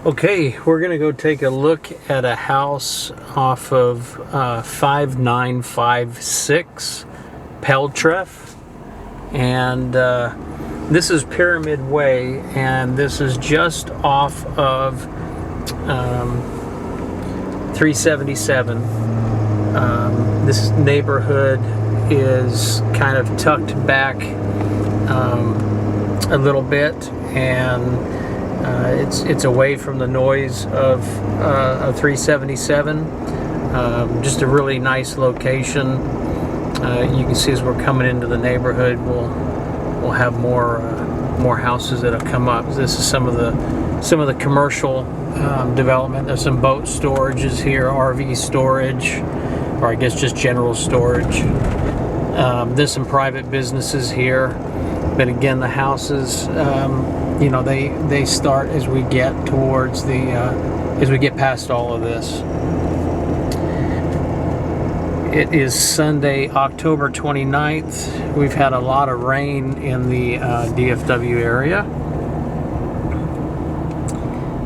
Okay, we're gonna go take a look at a house off of 5956 Palcheff, and this is Pyramid Way, and this is just off of 377. This neighborhood is kind of tucked back a little bit, and it's away from the noise of 377. Just a really nice location. You can see as we're coming into the neighborhood, we'll have more houses that'll come up. This is some of the commercial development. There's some boat storages here, RV storage, or I guess just general storage. There's some private businesses here, but again, the houses, they start as we get towards as we get past all of this. It is Sunday, October 29th. We've had a lot of rain in the DFW area.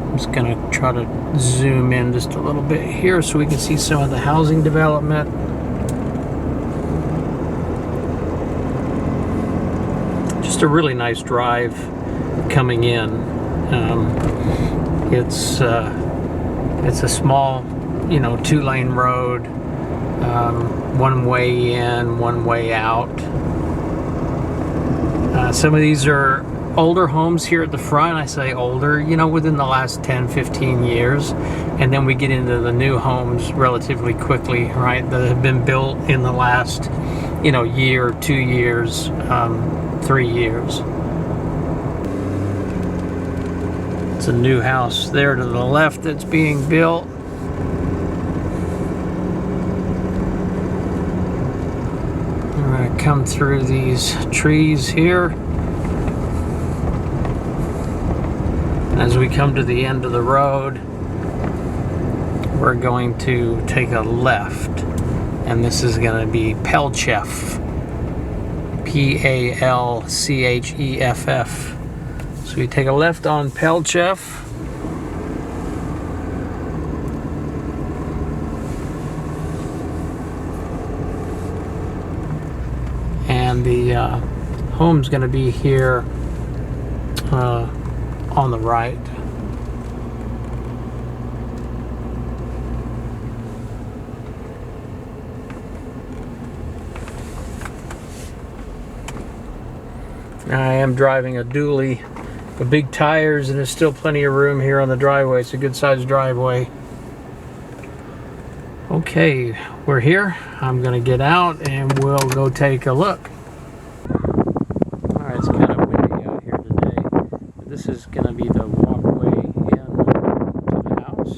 I'm just going to try to zoom in just a little bit here so we can see some of the housing development. Just a really nice drive coming in. It's a small, two-lane road, one way in, one way out. Some of these are older homes here at the front. I say older, within the last 10-15 years, and then we get into the new homes relatively quickly, right, that have been built in the last year, 2 years, 3 years. It's a new house there to the left that's being built. I'm going to come through these trees here. As we come to the end of the road, we're going to take a left, and this is going to be Palcheff, Palcheff. So we take a left on Palcheff, and the home's going to be here on the right. I am driving a dually with big tires, and there's still plenty of room here on the driveway. It's a good sized driveway. Okay, we're here. I'm gonna get out and we'll go take a look. Alright, it's kind of windy out here today. But this is gonna be the walkway in to the house.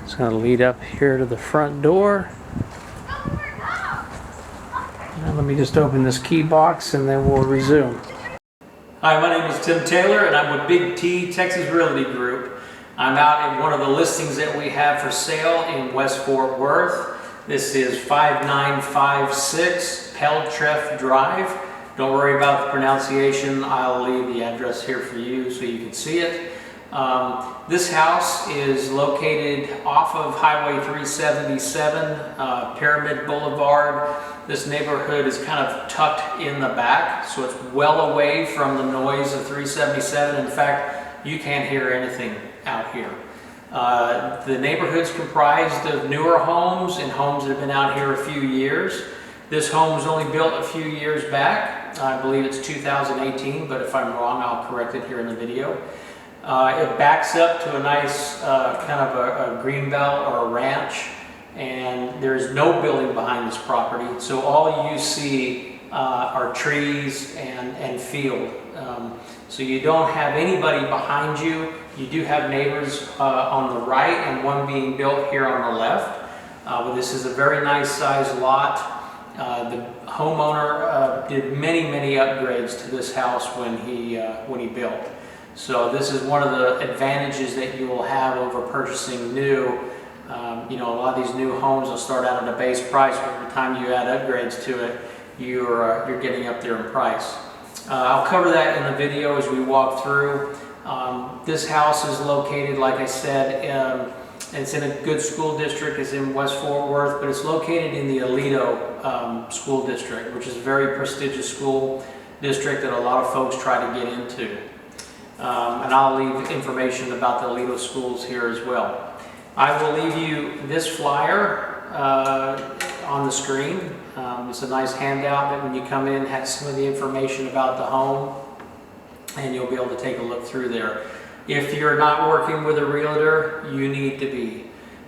It's going to lead up here to the front door. Now let me just open this key box and then we'll resume. Hi, my name is Tim Taylor, and I'm with Big T Texas Realty Group. I'm out in one of the listings that we have for sale in West Fort Worth. This is 5956 Palcheff Drive. Don't worry about the pronunciation. I'll leave the address here for you so you can see it. This house is located off of Highway 377, Pyramid Boulevard. This neighborhood is kind of tucked in the back, so it's well away from the noise of 377. In fact, you can't hear anything out here. The neighborhood's comprised of newer homes and homes that have been out here a few years. This home was only built a few years back. I believe it's 2018, but if I'm wrong, I'll correct it here in the video. It backs up to a nice kind of a green belt or a ranch, and there's no building behind this property, so all you see are trees and field. So you don't have anybody behind you. You do have neighbors on the right and one being built here on the left. But this is a very nice sized lot. The homeowner did many upgrades to this house when he built. So this is one of the advantages that you will have over purchasing new. You know, a lot of these new homes will start out at a base price, but by the time you add upgrades to it, you're getting up there in price. I'll cover that in the video as we walk through. This house is located, like I said, it's in a good school district. It's in West Fort Worth, but it's located in the Aledo school district, which is a very prestigious school district that a lot of folks try to get into. And I'll leave information about the Aledo schools here as well. I will leave you this flyer on the screen. It's a nice handout that when you come in has some of the information about the home, and you'll be able to take a look through there. If you're not working with a realtor, you need to be.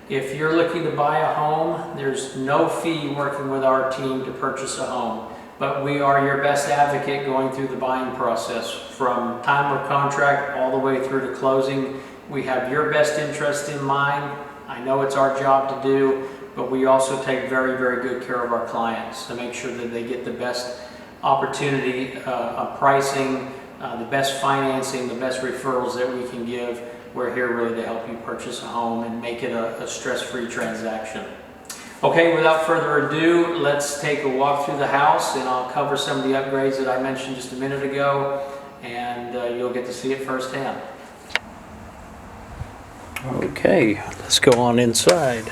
If you're looking to buy a home, there's no fee working with our team to purchase a home, but we are your best advocate going through the buying process from time of contract all the way through to closing. We have your best interest in mind. I know it's our job to do, but we also take very, very good care of our clients to make sure that they get the best opportunity of pricing, the best financing, the best referrals that we can give. We're here really to help you purchase a home and make it a stress-free transaction. Okay, without further ado, let's take a walk through the house, and I'll cover some of the upgrades that I mentioned just a minute ago, and you'll get to see it firsthand. Okay, let's go on inside.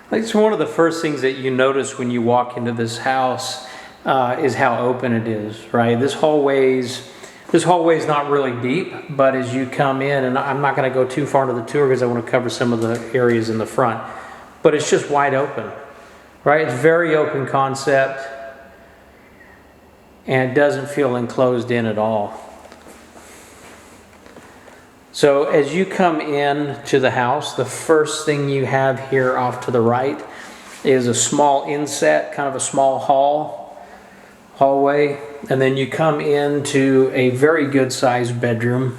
I think it's one of the first things that you notice when you walk into this house is how open it is, right? This hallway's not really deep, but as you come in, and I'm not going to go too far into the tour because I want to cover some of the areas in the front, but it's just wide open, right? It's very open concept, and it doesn't feel enclosed in at all. So as you come in to the house, the first thing you have here off to the right is a small inset, kind of a small hallway, and then you come into a very good sized bedroom.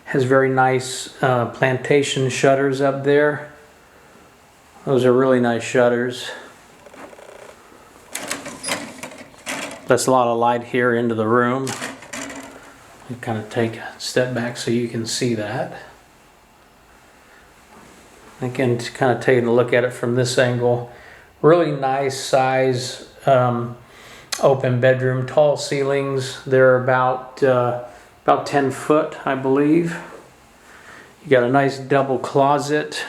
Has very nice plantation shutters up there. Those are really nice shutters. That's a lot of light here into the room. You kind of take a step back so you can see that. Again, to kind of taking a look at it from this angle, really nice size open bedroom, tall ceilings. They're about 10 foot, I believe. You got a nice double closet.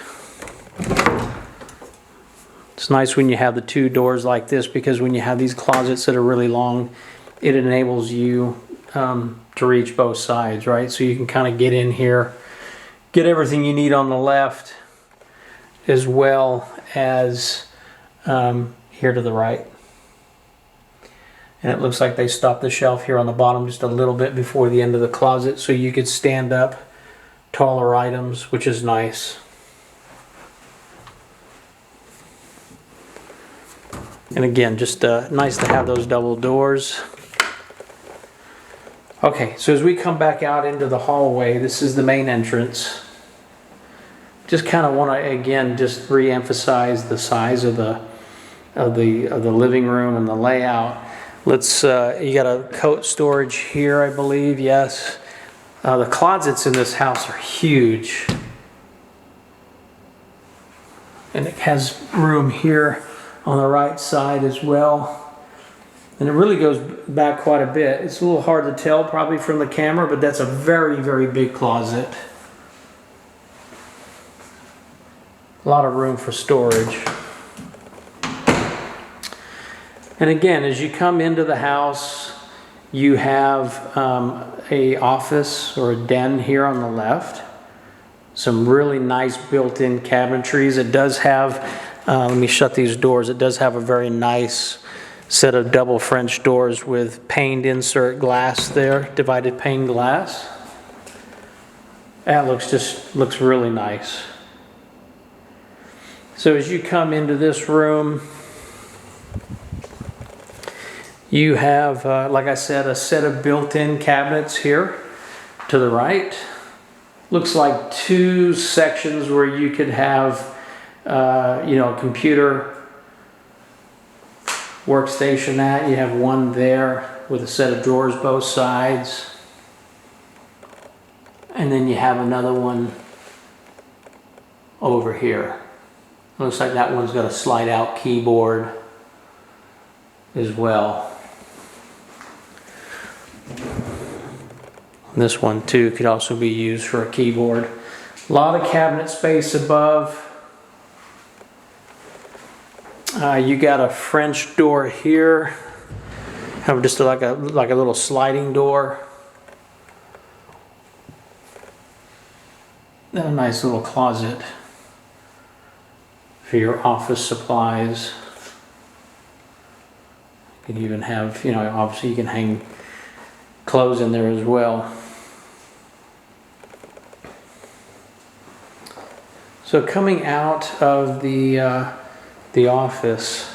It's nice when you have the two doors like this, because when you have these closets that are really long, it enables you to reach both sides, right? So you can kind of get in here, get everything you need on the left, as well as here to the right. And it looks like they stopped the shelf here on the bottom just a little bit before the end of the closet, so you could stand up taller items, which is nice. And again, just nice to have those double doors. Okay, so as we come back out into the hallway, this is the main entrance. Just kind of want to again just re-emphasize the size of the living room and the layout. Let's you got a coat storage here, I believe. Yes, the closets in this house are huge, and it has room here on the right side as well. And it really goes back quite a bit. It's a little hard to tell probably from the camera, but that's a very, very big closet. A lot of room for storage. And again, as you come into the house, you have a office or a den here on the left. Some really nice built-in cabinetries. It does have, let me shut these doors. It does have a very nice set of double French doors with paned insert glass there, divided pane glass. That looks really nice. So as you come into this room, you have, like I said, a set of built-in cabinets here to the right. Looks like two sections where you could have, a computer workstation at. You have one there with a set of drawers both sides. And then you have another one over here. Looks like that one's got a slide out keyboard as well. This one too could also be used for a keyboard. A lot of cabinet space above. You got a French door here. Have just like a little sliding door. And a nice little closet for your office supplies. You can even have, you know, obviously you can hang clothes in there as well. So coming out of the office,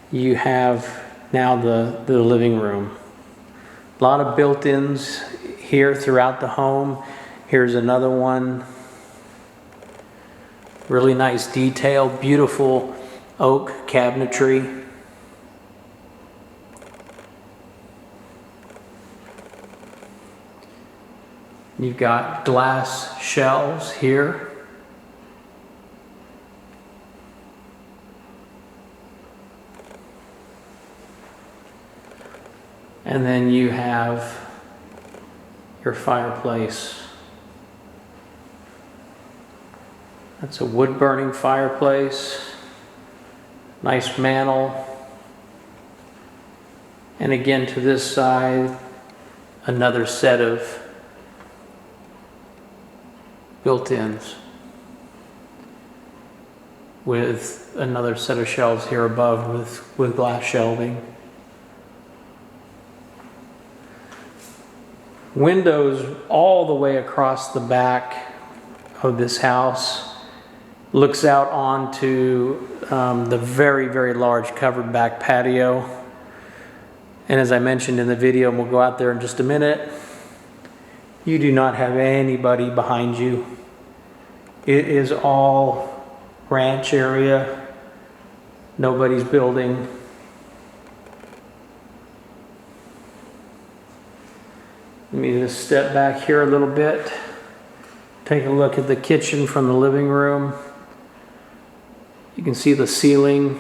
you have now the living room. A lot of built-ins here throughout the home. Here's another one. Really nice detail, beautiful oak cabinetry. You've got glass shelves here. And then you have your fireplace. That's a wood-burning fireplace. Nice mantel. And again, to this side, another set of built-ins with another set of shelves here above with glass shelving. Windows all the way across the back of this house. Looks out onto the very, very large covered back patio. And as I mentioned in the video, and we'll go out there in just a minute, you do not have anybody behind you. It is all ranch area. Nobody's building. Let me just step back here a little bit. Take a look at the kitchen from the living room. You can see the ceiling,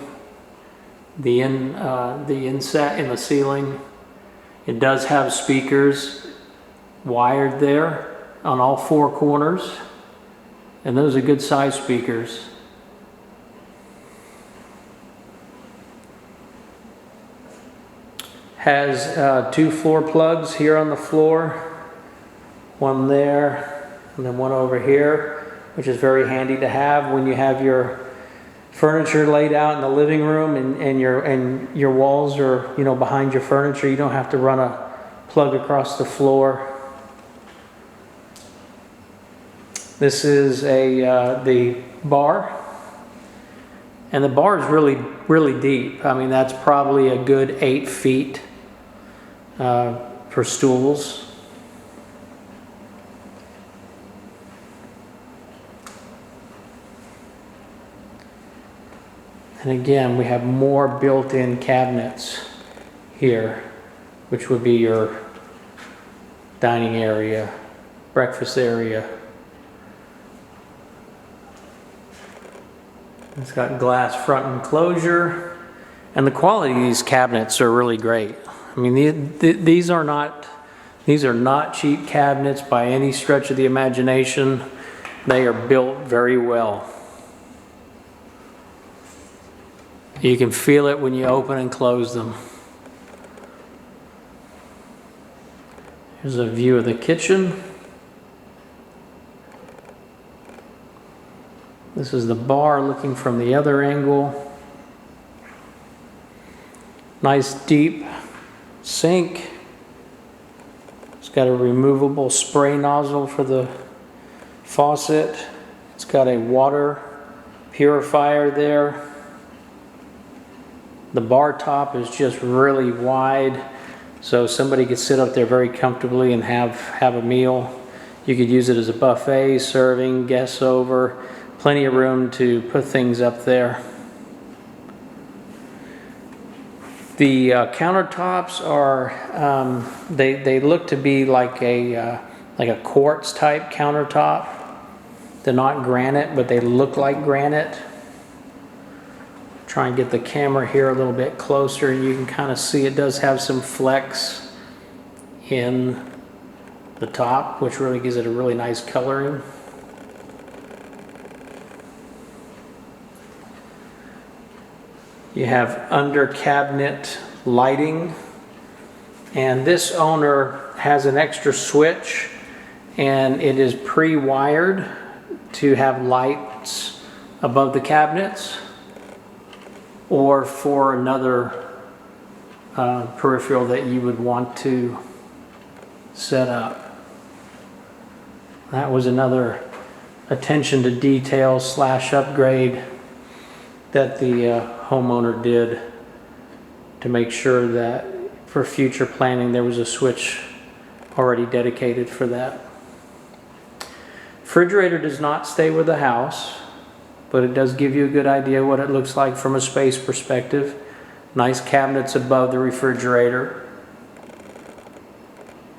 the inset in the ceiling. It does have speakers wired there on all four corners, and those are good size speakers. Has two floor plugs here on the floor, one there and then one over here, which is very handy to have when you have your furniture laid out in the living room and your walls are, you know, behind your furniture. You don't have to run a plug across the floor. This is the bar, and the bar is really deep. I mean, that's probably a good 8 feet for stools. And again, we have more built-in cabinets here, which would be your dining area, breakfast area. It's got glass front enclosure, and the quality of these cabinets are really great. I mean, these are not cheap cabinets by any stretch of the imagination. They are built very well. You can feel it when you open and close them. Here's a view of the kitchen. This is the bar looking from the other angle. Nice deep sink. It's got a removable spray nozzle for the faucet. It's got a water purifier there. The bar top is just really wide, so somebody could sit up there very comfortably and have a meal. You could use it as a buffet, serving guests over. Plenty of room to put things up there. The countertops are, they look to be like a like a quartz type countertop. They're not granite, but they look like granite. Try and get the camera here a little bit closer, and you can kind of see it does have some flex in the top, which really gives it a really nice coloring. You have under cabinet lighting, and this owner has an extra switch, and it is pre-wired to have lights above the cabinets or for another peripheral that you would want to set up. That was another attention to detail / upgrade that the homeowner did to make sure that for future planning there was a switch already dedicated for that. Refrigerator does not stay with the house, but it does give you a good idea what it looks like from a space perspective. Nice cabinets above the refrigerator.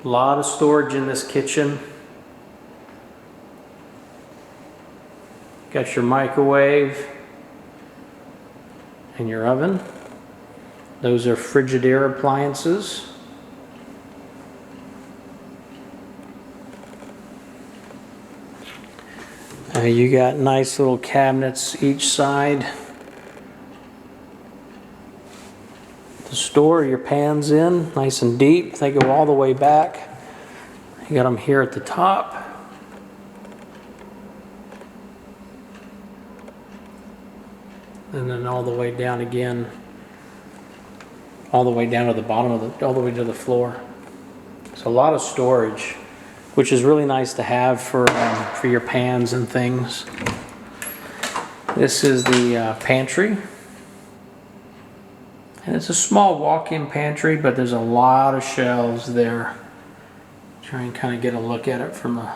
A lot of storage in this kitchen. Got your microwave and your oven. Those are Frigidaire appliances. You got nice little cabinets each side to store your pans in, nice and deep. They go all the way back. You got them here at the top. And then all the way down again, all the way down to the bottom of the, all the way to the floor. So a lot of storage, which is really nice to have for your pans and things. This is the pantry. And it's a small walk-in pantry, but there's a lot of shelves there. Try and kind of get a look at it from the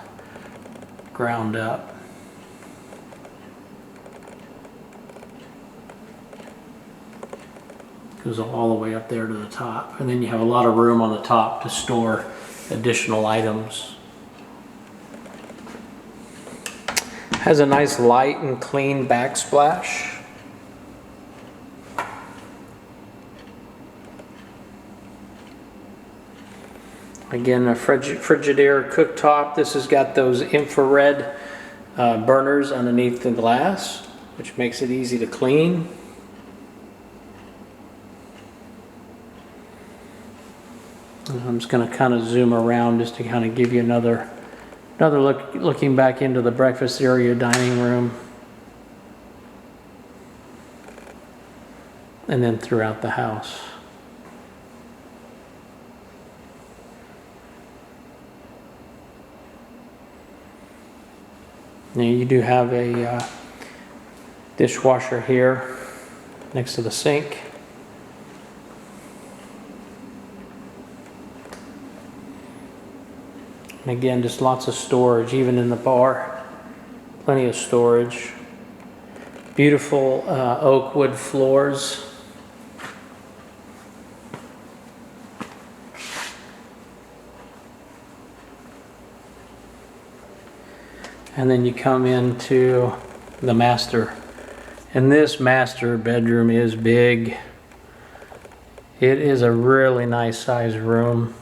ground up. Goes all the way up there to the top. And then you have a lot of room on the top to store additional items. Has a nice light and clean backsplash. Again, a Frigidaire cooktop. This has got those infrared burners underneath the glass, which makes it easy to clean. I'm just going to kind of zoom around just to kind of give you another look, looking back into the breakfast area, dining room, and then throughout the house. Now you do have a dishwasher here next to the sink. And again, just lots of storage, even in the bar. Plenty of storage. Beautiful oak wood floors. And then you come into the master. And this master bedroom is big. It is a really nice sized room.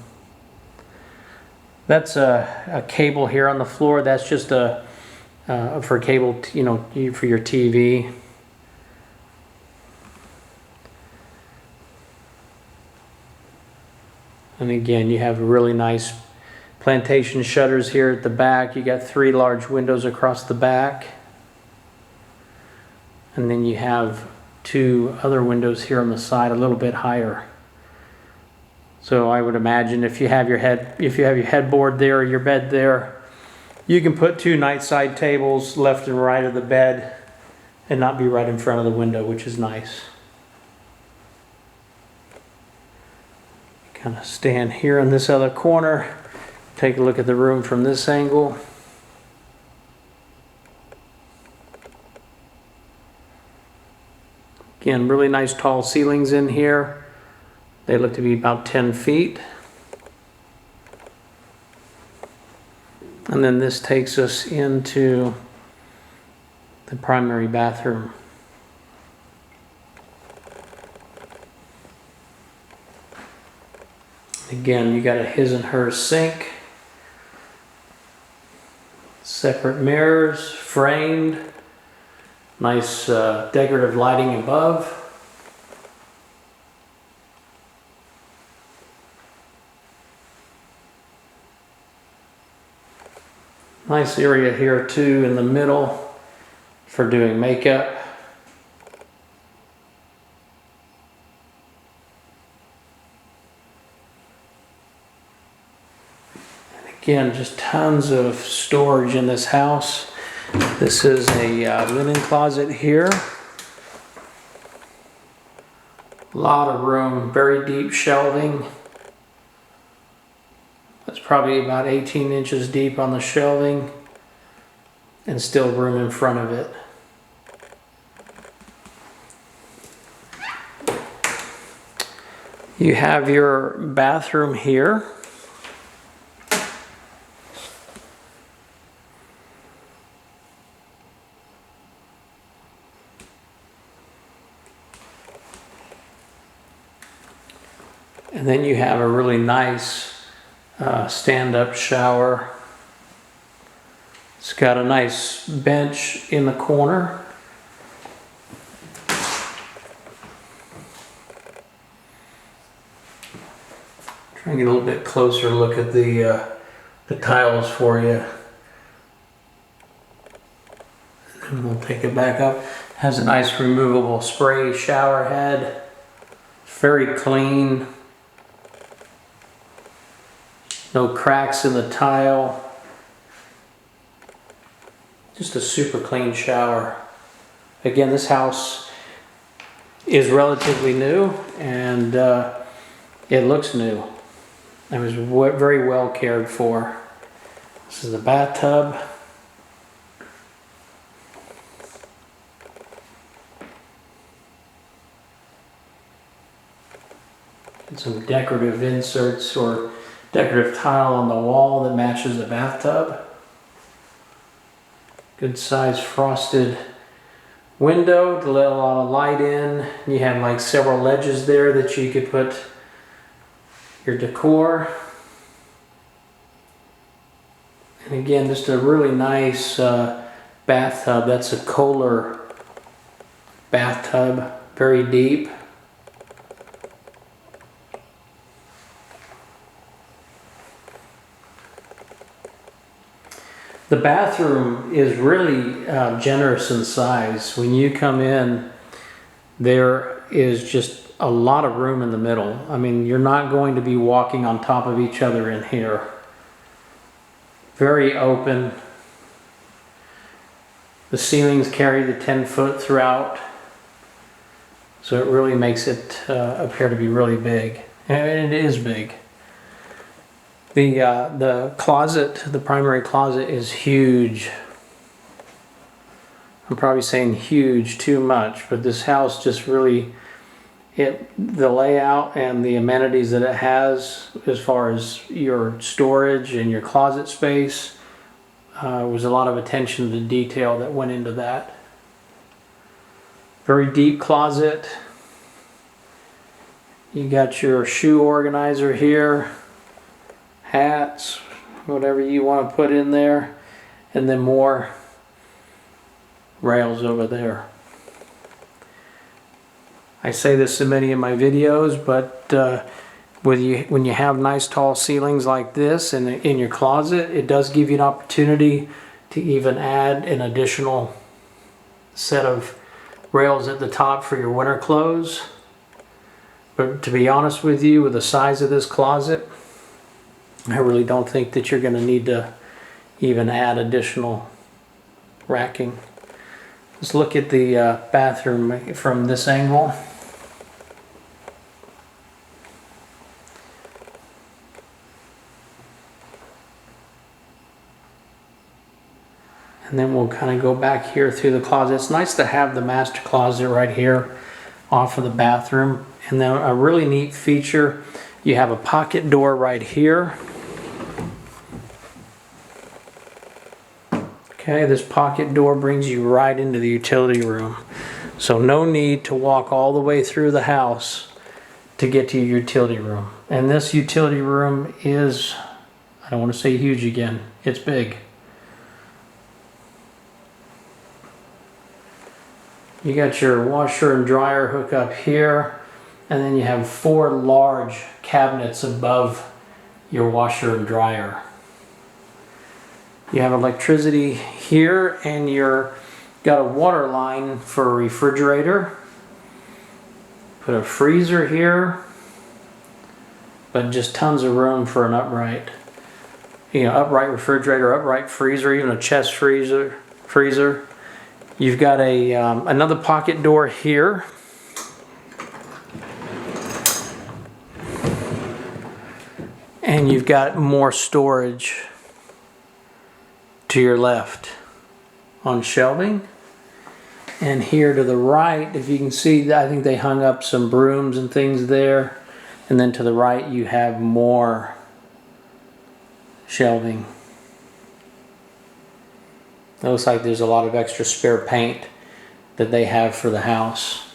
That's a cable here on the floor. That's just for cable, you know, for your TV. And again, you have really nice plantation shutters here at the back. You got 3 large windows across the back. And then you have 2 other windows here on the side, a little bit higher. So I would imagine if you have your headboard there or your bed there, you can put 2 nightside tables left and right of the bed and not be right in front of the window, which is nice. Kind of stand here in this other corner, take a look at the room from this angle. Again, really nice tall ceilings in here. They look to be about 10 feet. And then this takes us into the primary bathroom. Again, you got a his and hers sink, separate mirrors, framed, nice decorative lighting above. Nice area here too in the middle for doing makeup. Again, just tons of storage in this house. This is a linen closet here. A lot of room, very deep shelving. That's probably about 18 inches deep on the shelving, and still room in front of it. You have your bathroom here. And then you have a really nice stand-up shower. It's got a nice bench in the corner. Try and get a little bit closer look at the tiles for you. And we'll take it back up. Has a nice removable spray shower head. Very clean. No cracks in the tile. Just a super clean shower. Again, this house is relatively new, and it looks new. It was very well cared for. This is the bathtub. And some decorative inserts or decorative tile on the wall that matches the bathtub. Good sized frosted window to let a lot of light in. You have like several ledges there that you could put your decor. And again, just a really nice bathtub. That's a Kohler bathtub, very deep. The bathroom is really generous in size. When you come in, there is just a lot of room in the middle. I mean, you're not going to be walking on top of each other in here. Very open. The ceilings carry the 10-foot throughout, so it really makes it appear to be really big. And it is big. The closet, the primary closet, is huge. I'm probably saying huge too much, but this house just really, the layout and the amenities that it has as far as your storage and your closet space, was a lot of attention to detail that went into that. Very deep closet. You got your shoe organizer here. Hats, whatever you want to put in there, and then more rails over there. I say this in many of my videos, but when you have nice tall ceilings like this in your closet, it does give you an opportunity to even add an additional set of rails at the top for your winter clothes. But to be honest with you, with the size of this closet, I really don't think that you're going to need to even add additional racking. Let's look at the bathroom from this angle. And then we'll kind of go back here through the closet. It's nice to have the master closet right here off of the bathroom. And then a really neat feature, you have a pocket door right here. Okay, this pocket door brings you right into the utility room. So no need to walk all the way through the house to get to your utility room. And this utility room is, I don't want to say huge again, it's big. You got your washer and dryer hook up here, and then you have 4 large cabinets above your washer and dryer. You have electricity here, and you're got a water line for a refrigerator. Put a freezer here, but just tons of room for an upright. Upright refrigerator, upright freezer, even a chest freezer. You've got a another pocket door here. And you've got more storage to your left on shelving. And here to the right, if you can see, I think they hung up some brooms and things there. And then to the right, you have more shelving. It looks like there's a lot of extra spare paint that they have for the house.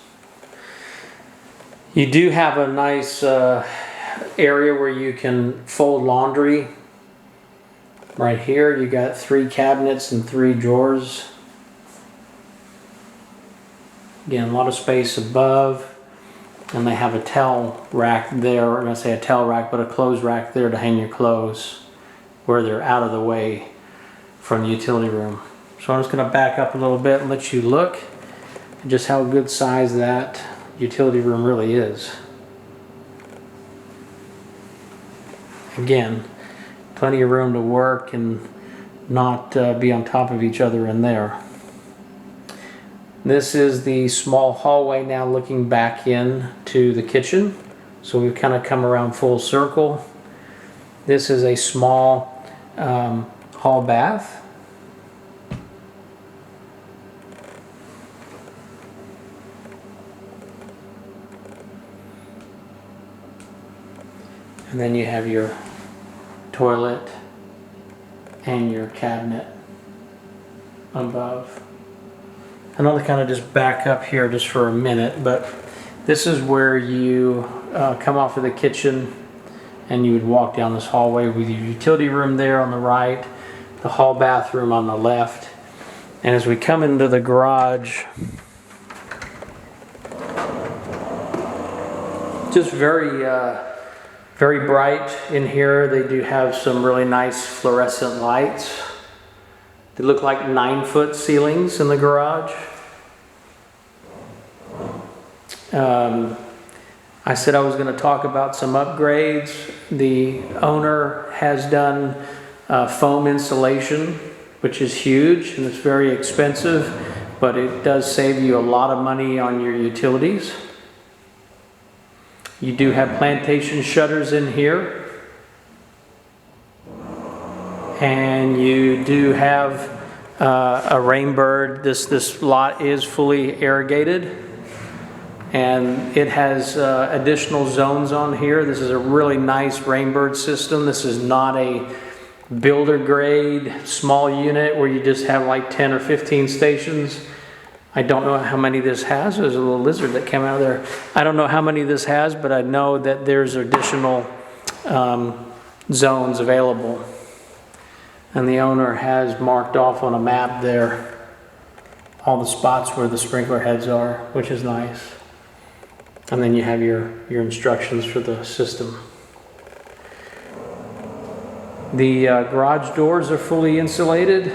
You do have a nice area where you can fold laundry. Right here, you got 3 cabinets and 3 drawers. Again, a lot of space above, and they have a towel rack there, or I say a towel rack, but a clothes rack there to hang your clothes where they're out of the way from the utility room. So I'm just going to back up a little bit and let you look at just how good size that utility room really is. Again, plenty of room to work and not be on top of each other in there. This is the small hallway now looking back in to the kitchen. So we've kind of come around full circle. This is a small hall bath. And then you have your toilet and your cabinet above. And I'll kind of just back up here just for a minute, but this is where you come off of the kitchen and you would walk down this hallway with your utility room there on the right, the hall bathroom on the left. And as we come into the garage, just very bright in here. They do have some really nice fluorescent lights. They look like 9-foot ceilings in the garage. I said I was going to talk about some upgrades. The owner has done foam insulation, which is huge and it's very expensive, but it does save you a lot of money on your utilities. You do have plantation shutters in here. And you do have a rainbird. This lot is fully irrigated. And it has additional zones on here. This is a really nice rainbird system. This is not a builder grade small unit where you just have like 10 or 15 stations. I don't know how many this has. There's a little lizard that came out of there. I don't know how many this has, but I know that there's additional zones available. And the owner has marked off on a map there all the spots where the sprinkler heads are, which is nice. And then you have your instructions for the system. The garage doors are fully insulated.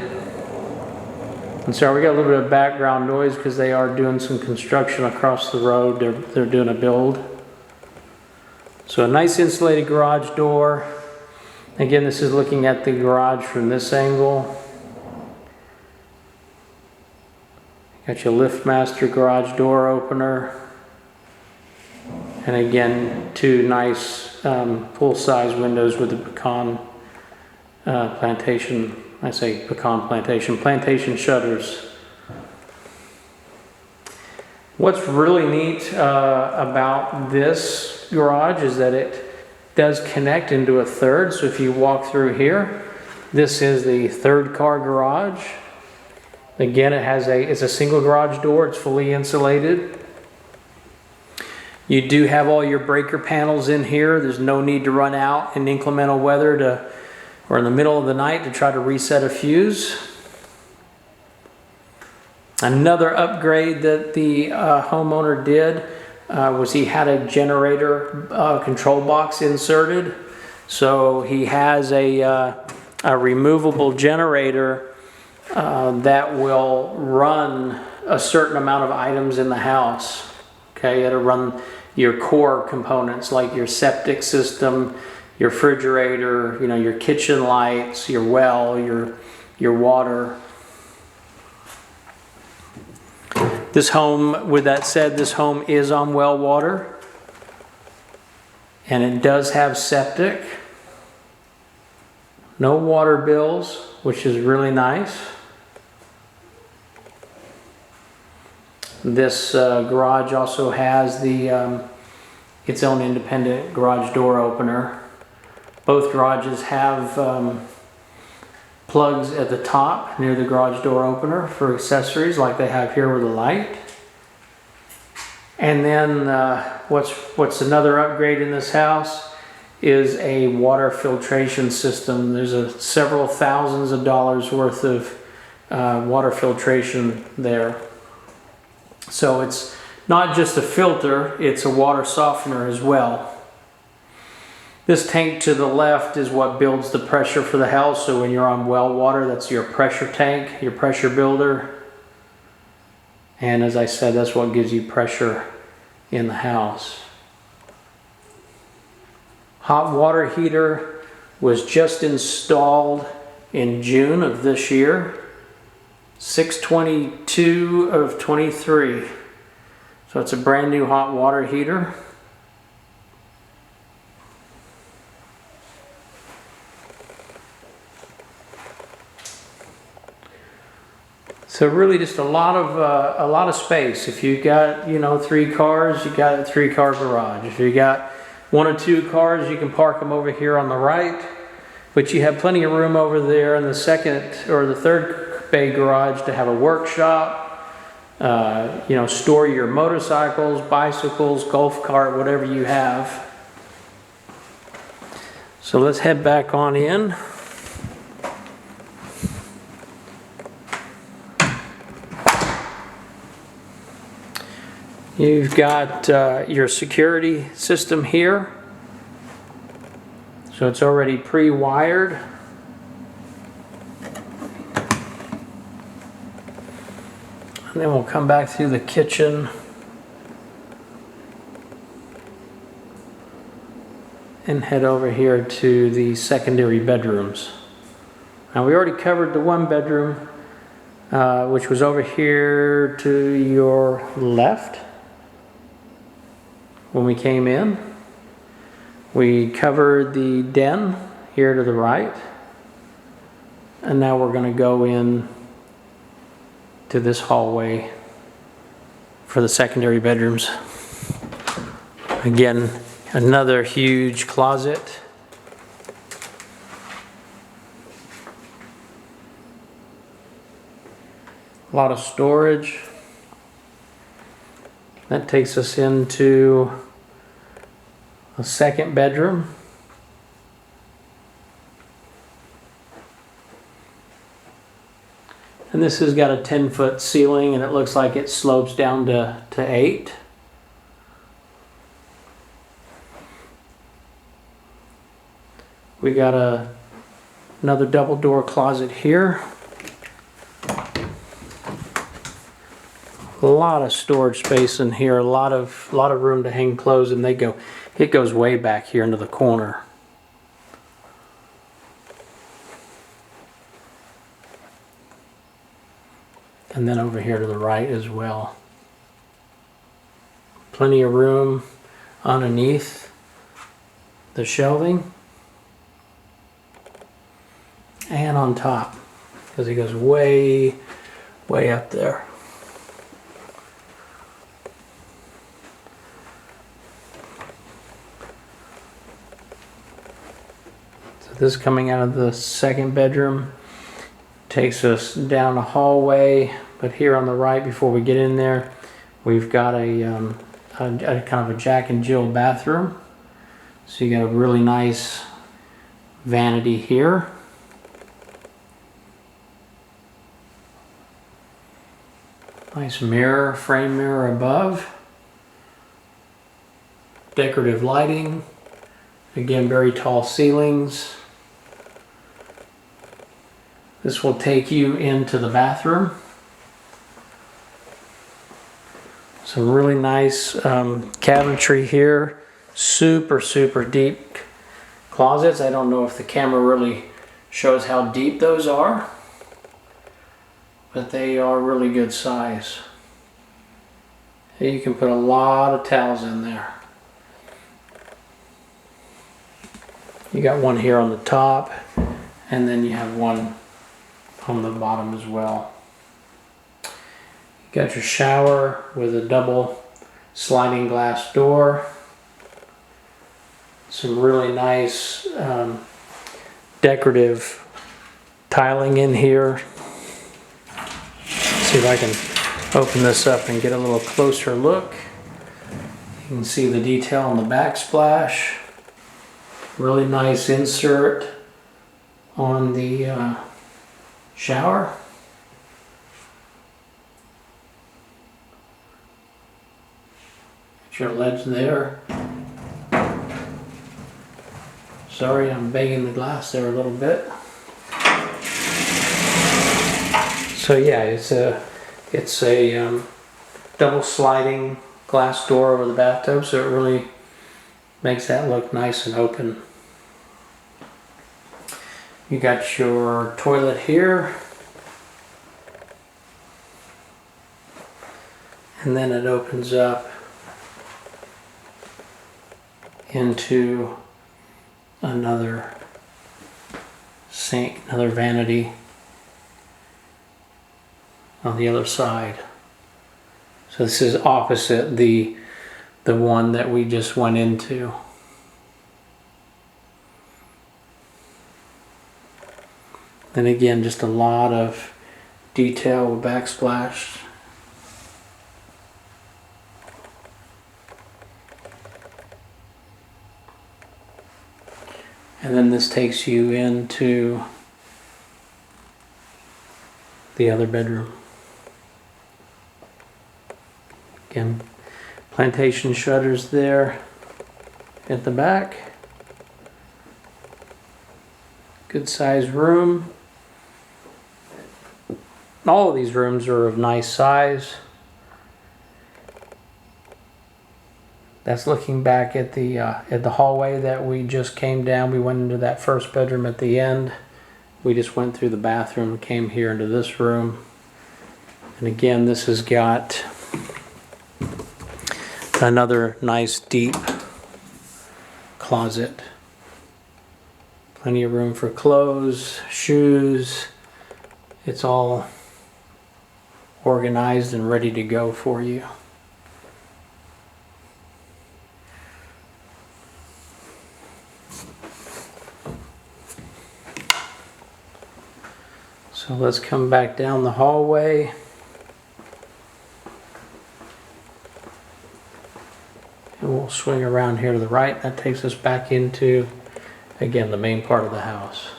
And sorry, we got a little bit of background noise because they are doing some construction across the road. They're doing a build. So a nice insulated garage door. Again, this is looking at the garage from this angle. Got your LiftMaster garage door opener. And again, 2 nice full-size windows with the pecan plantation. I say pecan plantation shutters. What's really neat about this garage is that it does connect into a third. So if you walk through here, this is the 3rd car garage. Again, it's a single garage door. It's fully insulated. You do have all your breaker panels in here. There's no need to run out in inclemental weather or in the middle of the night to try to reset a fuse. Another upgrade that the homeowner did was he had a generator control box inserted. So he has a removable generator that will run a certain amount of items in the house. Okay, it'll run your core components like your septic system, your refrigerator, your kitchen lights, your well, your water. This home, with that said, this home is on well water, and it does have septic. No water bills, which is really nice. This garage also has its own independent garage door opener. Both garages have plugs at the top near the garage door opener for accessories like they have here with a light. And then what's another upgrade in this house is a water filtration system. There's several thousands of dollars worth of water filtration there. So it's not just a filter, it's a water softener as well. This tank to the left is what builds the pressure for the house. So when you're on well water, that's your pressure tank, your pressure builder. And as I said, that's what gives you pressure in the house. Hot water heater was just installed in June of this year. 6/22 of 23. So it's a brand new hot water heater. So really just a lot of space. If you got 3 cars, you got a 3-car garage. If you got 1 or 2 cars, you can park them over here on the right. But you have plenty of room over there in the second or the third bay garage to have a workshop, store your motorcycles, bicycles, golf cart, whatever you have. So let's head back on in. You've got your security system here. So it's already pre-wired. And then we'll come back through the kitchen and head over here to the secondary bedrooms. Now we already covered the 1 bedroom, which was over here to your left when we came in. We covered the den here to the right. And now we're going to go in to this hallway for the secondary bedrooms. Again, another huge closet. A lot of storage. That takes us into a second bedroom. And this has got a 10-foot ceiling, and it looks like it slopes down to 8. We got another double door closet here. A lot of storage space in here, a lot of room to hang clothes, and it goes way back here into the corner. And then over here to the right as well. Plenty of room underneath the shelving and on top, because it goes way up there. So this is coming out of the second bedroom. Takes us down a hallway, but here on the right, before we get in there, we've got a kind of a Jack and Jill bathroom. So you got a really nice vanity here. Nice mirror, frame mirror above. Decorative lighting. Again, very tall ceilings. This will take you into the bathroom. Some really nice cabinetry here. Super, super deep closets. I don't know if the camera really shows how deep those are, but they are really good size. You can put a lot of towels in there. You got one here on the top, and then you have one on the bottom as well. You got your shower with a double sliding glass door. Some really nice decorative tiling in here. See if I can open this up and get a little closer look. You can see the detail on the backsplash. Really nice insert on the shower. Get your ledge there. Sorry, I'm banging the glass there a little bit. So yeah, it's a double sliding glass door over the bathtub, so it really makes that look nice and open. You got your toilet here, and then it opens up into another sink, another vanity on the other side. So this is opposite the one that we just went into. And again, just a lot of detail with backsplash. And then this takes you into the other bedroom. Again, plantation shutters there at the back. Good sized room. All of these rooms are of nice size. That's looking back at the hallway that we just came down. We went into that first bedroom at the end. We just went through the bathroom, came here into this room. And again, this has got another nice deep closet. Plenty of room for clothes, shoes. It's all organized and ready to go for you. So let's come back down the hallway. And we'll swing around here to the right. That takes us back into, again, the main part of the house.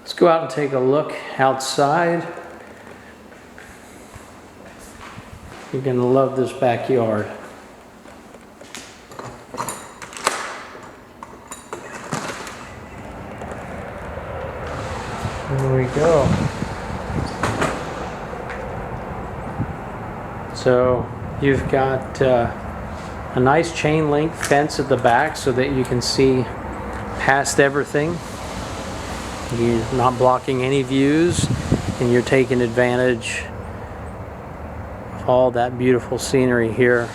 Let's go out and take a look outside. You're going to love this backyard. There we go. So you've got a nice chain link fence at the back so that you can see past everything. You're not blocking any views, and you're taking advantage of all that beautiful scenery here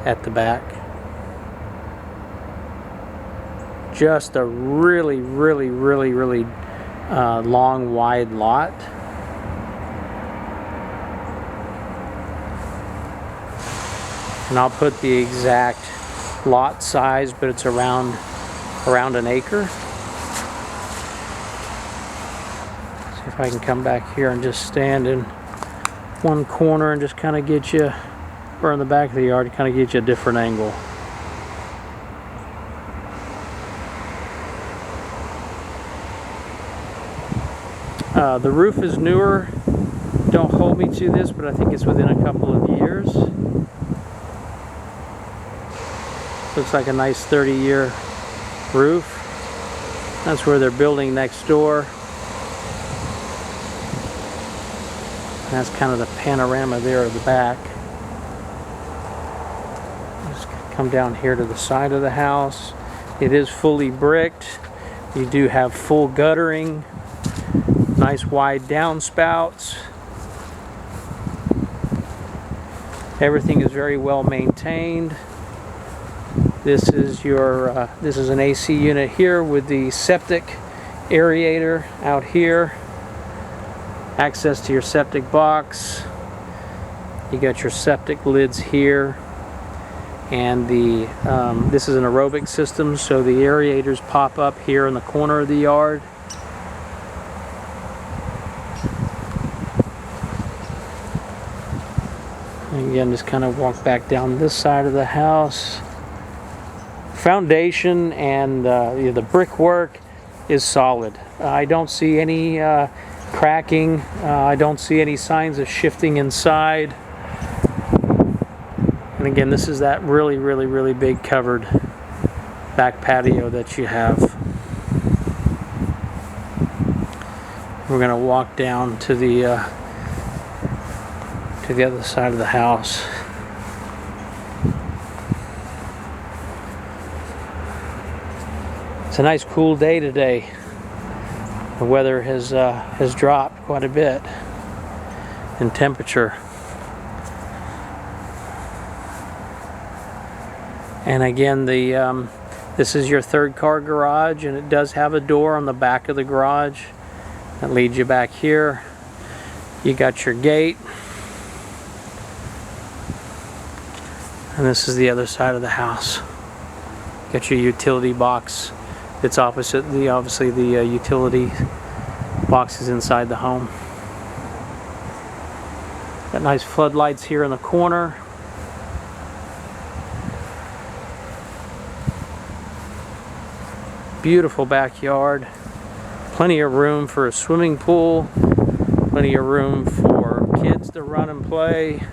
at the back. Just a really long, wide lot. And I'll put the exact lot size, but it's around an acre. See if I can come back here and just stand in one corner and just kind of get you, or in the back of the yard, kind of get you a different angle. The roof is newer. Don't hold me to this, but I think it's within a couple of years. Looks like a nice 30-year roof. That's where they're building next door. That's kind of the panorama there of the back. Just come down here to the side of the house. It is fully bricked. You do have full guttering. Nice wide downspouts. Everything is very well maintained. This is your this is an AC unit here with the septic aerator out here. Access to your septic box. You got your septic lids here, and the this is an aerobic system, so the aerators pop up here in the corner of the yard. And again, just kind of walk back down this side of the house. Foundation and the brickwork is solid. I don't see any cracking. I don't see any signs of shifting inside. And again, this is that really big covered back patio that you have. We're going to walk down to the other side of the house. It's a nice cool day today. The weather has dropped quite a bit in temperature. And again, this is your third car garage, and it does have a door on the back of the garage that leads you back here. You got your gate. And this is the other side of the house. Got your utility box. It's opposite the, obviously the utility box is inside the home. Got nice floodlights here in the corner. Beautiful backyard. Plenty of room for a swimming pool. Plenty of room for kids to run and play.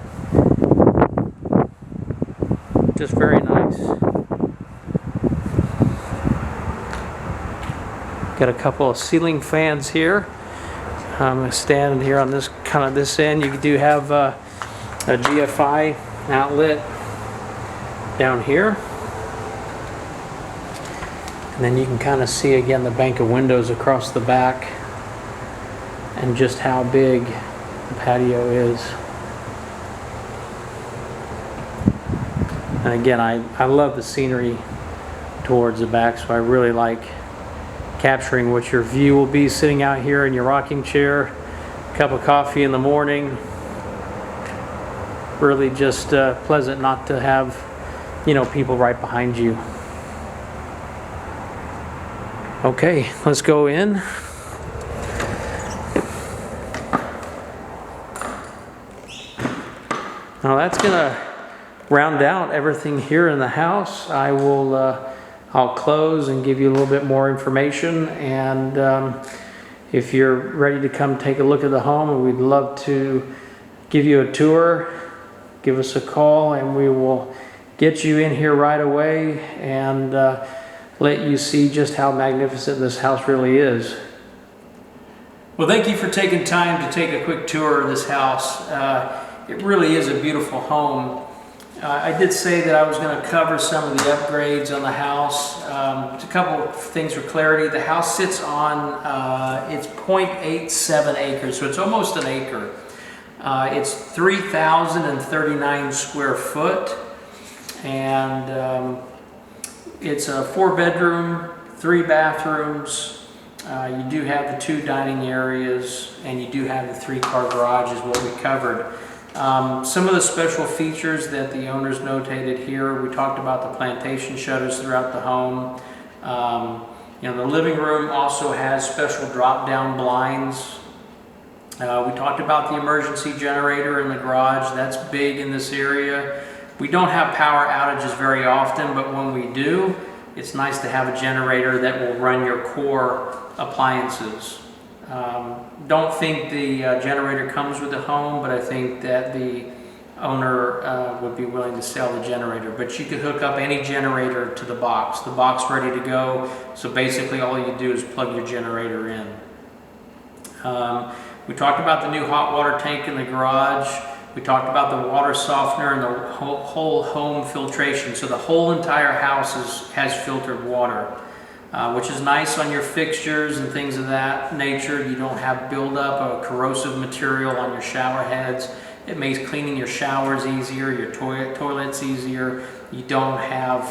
Just very nice. Got a couple of ceiling fans here. I'm going to stand here on this this end. You do have a GFI outlet down here. And then you can kind of see again the bank of windows across the back and just how big the patio is. And again, I love the scenery towards the back, so I really like capturing what your view will be sitting out here in your rocking chair, a cup of coffee in the morning. Really just pleasant not to have, people right behind you. Okay, let's go in. Now that's gonna round out everything here in the house. I'll close and give you a little bit more information, and if you're ready to come take a look at the home, we'd love to give you a tour. Give us a call and we will get you in here right away and let you see just how magnificent this house really is. Well, thank you for taking time to take a quick tour of this house. It really is a beautiful home. I did say that I was going to cover some of the upgrades on the house. A couple of things for clarity. The house sits on, it's 0.87 acres, so it's almost an acre. It's 3,039 square foot, and it's a 4-bedroom, 3 bathrooms. You do have the 2 dining areas, and you do have the 3-car garage is what we covered. Some of the special features that the owners notated here, we talked about the plantation shutters throughout the home. The living room also has special drop-down blinds We talked about the emergency generator in the garage. That's big in this area. We don't have power outages very often, but when we do, it's nice to have a generator that will run your core appliances. Don't think the generator comes with the home, but I think that the owner would be willing to sell the generator. But you could hook up any generator to the box ready to go. So basically all you do is plug your generator in. We talked about the new hot water tank in the garage. We talked about the water softener and the whole home filtration. So the whole entire house has filtered water, which is nice on your fixtures and things of that nature. You don't have buildup of corrosive material on your shower heads. It makes cleaning your showers easier, your toilets easier. You don't have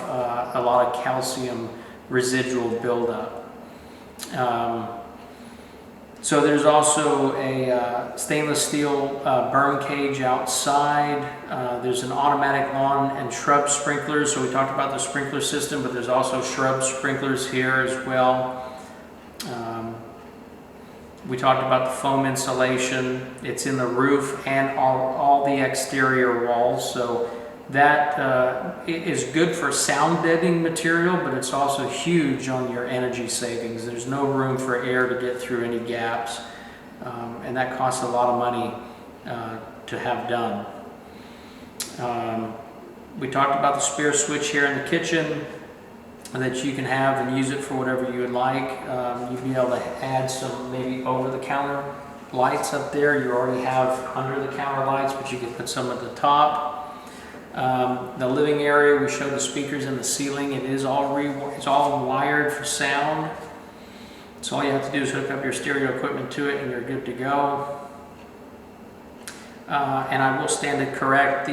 a lot of calcium residual buildup. So there's also a stainless steel berm cage outside. There's an automatic lawn and shrub sprinklers. So we talked about the sprinkler system, but there's also shrub sprinklers here as well. We talked about the foam insulation. It's in the roof and all the exterior walls. So that is good for sound deadening material, but it's also huge on your energy savings. There's no room for air to get through any gaps, and that costs a lot of money to have done. We talked about the spare switch here in the kitchen that you can have and use it for whatever you would like. You'd be able to add some maybe over-the-counter lights up there. You already have under-the-counter lights, but you can put some at the top. The living area, we showed the speakers in the ceiling. It's all wired for sound. So all you have to do is hook up your stereo equipment to it and you're good to go. And I will stand to correct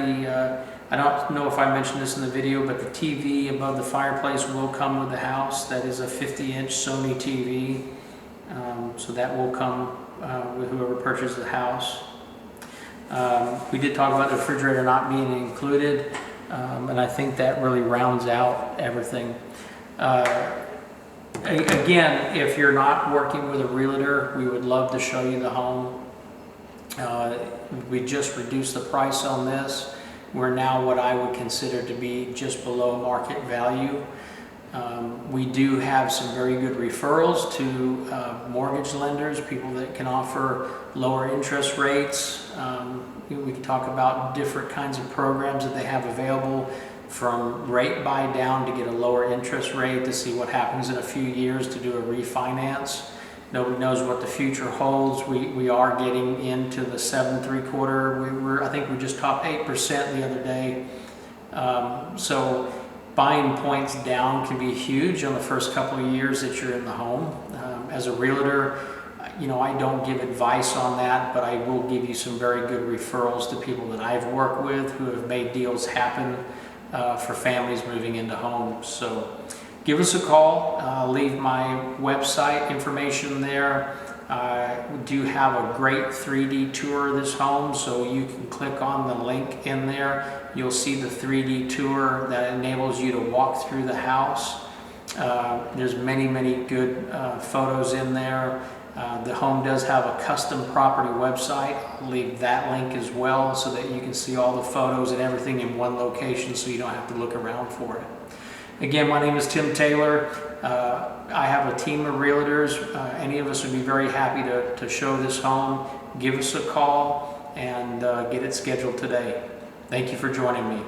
I don't know if I mentioned this in the video, but the TV above the fireplace will come with the house. That is a 50-inch Sony TV. So that will come with whoever purchases the house. We did talk about the refrigerator not being included, and I think that really rounds out everything. Again, if you're not working with a realtor, we would love to show you the home. We just reduced the price on this. We're now what I would consider to be just below market value. We do have some very good referrals to mortgage lenders, people that can offer lower interest rates. We can talk about different kinds of programs that they have available, from rate buy down to get a lower interest rate to see what happens in a few years to do a refinance. Nobody knows what the future holds. We are getting into the 7.75. I think we just topped 8% the other day. So buying points down can be huge on the first couple of years that you're in the home. As a realtor, I don't give advice on that, but I will give you some very good referrals to people that I've worked with who have made deals happen for families moving into homes. So give us a call, leave my website information there. We do have a great 3D tour of this home, so you can click on the link in there. You'll see the 3D tour that enables you to walk through the house. There's many good photos in there. The home does have a custom property website. I'll leave that link as well so that you can see all the photos and everything in one location so you don't have to look around for it. Again, my name is Tim Taylor. I have a team of realtors. Any of us would be very happy to show this home. Give us a call and get it scheduled today. Thank you for joining me.